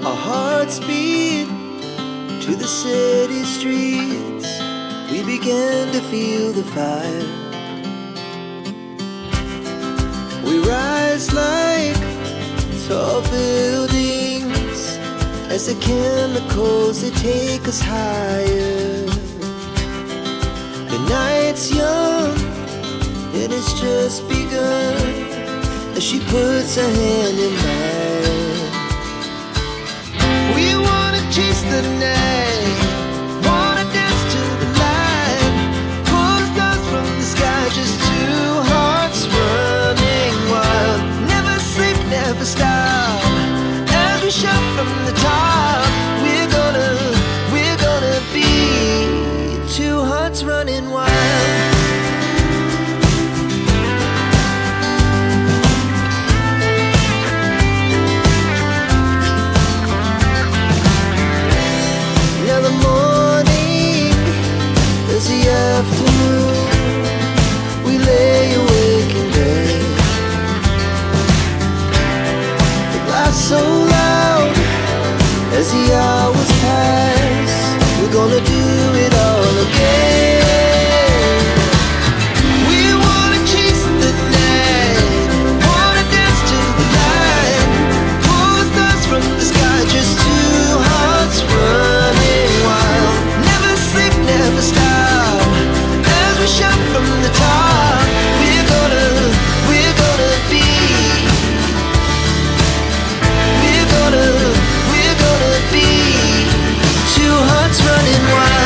Our hearts beat to the city streets. We began to feel the fire. We rise like tall buildings as the chemicals, they take us higher. The night's young and it's just begun as she puts her hand in mine. We wanna chase the night, wanna dance to the light, pull stars from the sky, just two hearts running wild. Never sleep, never stop, as we shout from the top. We're gonna be two hearts running wild. Afternoon, we lay awake in bed. The glass so loud as the hours pass. We're gonna do it all again. We wanna chase the night, wanna dance to the light, pull stars from the sky, just two hearts running wild. Never sleep, never stop, shout from the top. We're gonna be, we're gonna be two hearts running wild.